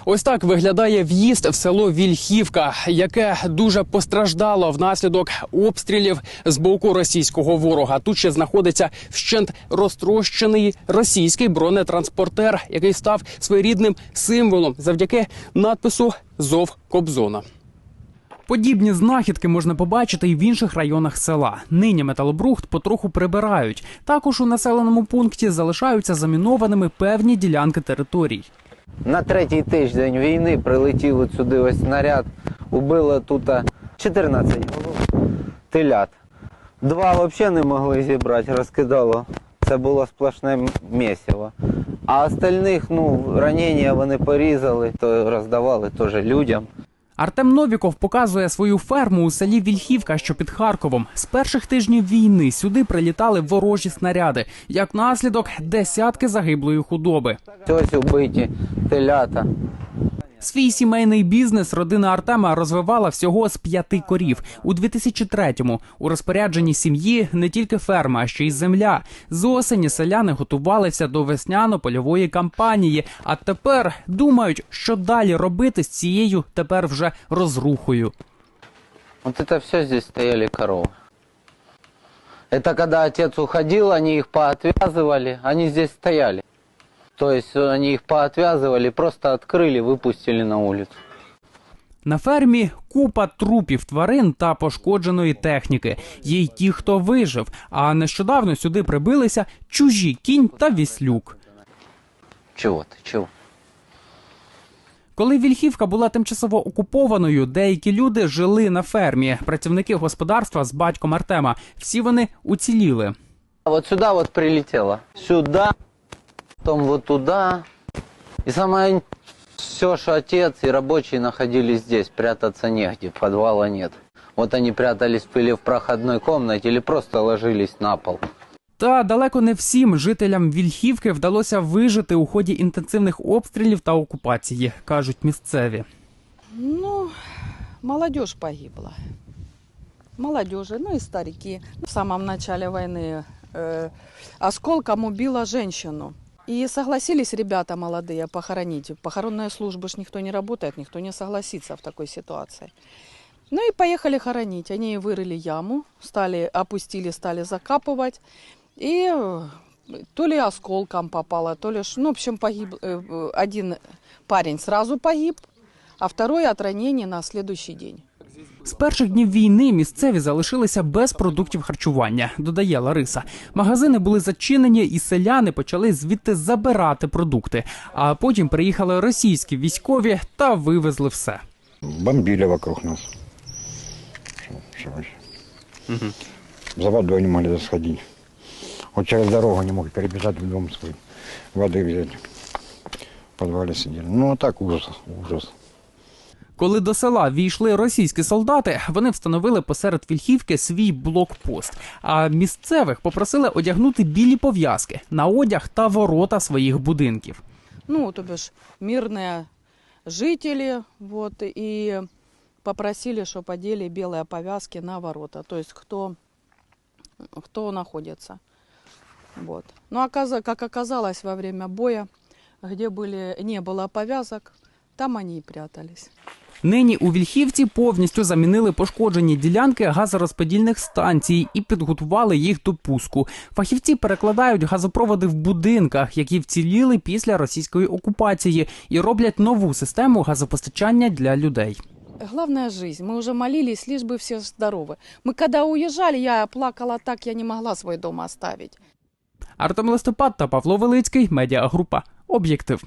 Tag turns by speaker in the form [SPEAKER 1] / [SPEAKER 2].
[SPEAKER 1] Ось так виглядає в'їзд в село Вільхівка, яке дуже постраждало внаслідок обстрілів з боку російського ворога. Тут ще знаходиться вщент розтрощений російський бронетранспортер, який став своєрідним символом завдяки надпису «Зов Кобзона». Подібні знахідки можна побачити і в інших районах села. Нині металобрухт потроху прибирають. Також у населеному пункті залишаються замінованими певні ділянки територій.
[SPEAKER 2] На третій тиждень війни прилетів сюди ось снаряд, убило тут 14 голов телят. 2 взагалі не могли зібрати, розкидало. Це було сплошне місиво. А остальних, ранення вони порізали, то роздавали теж людям.
[SPEAKER 1] Артем Новіков показує свою ферму у селі Вільхівка, що під Харковом. З перших тижнів війни сюди прилітали ворожі снаряди. Як наслідок, десятки загиблої худоби.
[SPEAKER 2] Ось убиті телята.
[SPEAKER 1] Свій сімейний бізнес родина Артема розвивала всього з 5 корів. У 2003-му у розпорядженні сім'ї не тільки ферма, а ще й земля. З осені селяни готувалися до весняно-польової кампанії, а тепер думають, що далі робити з цією тепер вже розрухою.
[SPEAKER 2] Вот это все здесь стояли коровы. Это когда отец уходил, они их поотвязывали, они здесь стояли. То есть они их поотвязывали, просто открыли, выпустили на улицу.
[SPEAKER 1] На фермі купа трупів тварин та пошкодженої техніки. Є й ті, хто вижив, а нещодавно сюди прибилися чужі кінь та віслюк.
[SPEAKER 2] Чего ты, чего?
[SPEAKER 1] Коли Вільхівка була тимчасово окупованою, деякі люди жили на фермі. Працівники господарства з батьком Артема. Всі вони уціліли.
[SPEAKER 2] Вот сюда вот прилетело. Сюда, потом вот туда. И самое все, что отец и рабочие находились здесь. Прятаться негде, подвала нет. Вот они прятались или в проходной комнате, или просто ложились на пол.
[SPEAKER 1] Та далеко не всім жителям Вільхівки вдалося вижити у ході інтенсивних обстрілів та окупації, кажуть місцеві.
[SPEAKER 3] Молодежь погибла. Молодежь, и старики. В самом начале войны осколком убила женщину. И согласились ребята молодые похоронить. Похоронная служба ж никто не работает, никто не согласится в такой ситуации. И поехали хоронить. Они вырыли яму, опустили, стали закапывать. И то ли осколком попало, то ли... в общем, погиб. Один парень сразу погиб, а второй от ранения на следующий день.
[SPEAKER 1] З перших днів війни місцеві залишилися без продуктів харчування, додає Лариса. Магазини були зачинені і селяни почали звідти забирати продукти. А потім приїхали російські військові та вивезли все.
[SPEAKER 4] Бомбили вокруг нас. За водой не могли сходить. Вот через дорогу не мог перебежать в дом свой, воды взять. В подвале сидели. Так ужас, ужас.
[SPEAKER 1] Коли до села війшли російські солдати, вони встановили посеред Вільхівки свій блокпост. А місцевих попросили одягнути білі пов'язки на одяг та ворота своїх будинків.
[SPEAKER 3] То бишь мирные жители, и попросили, чтобы одели белые повязки на ворота. То есть кто находится. Но как оказалось, во время боя, где не было повязок, там они и прятались.
[SPEAKER 1] Нині у Вільхівці повністю замінили пошкоджені ділянки газорозподільних станцій і підготували їх до пуску. Фахівці перекладають газопроводи в будинках, які вціліли після російської окупації, і роблять нову систему газопостачання для людей.
[SPEAKER 3] Главная жизнь. Мы уже молились, лишь бы все здоровы. Мы когда уезжали, я плакала так, я не могла свой дом оставить.
[SPEAKER 1] Артем Листопад та Павло Велицький, медіагрупа «Об'єктив».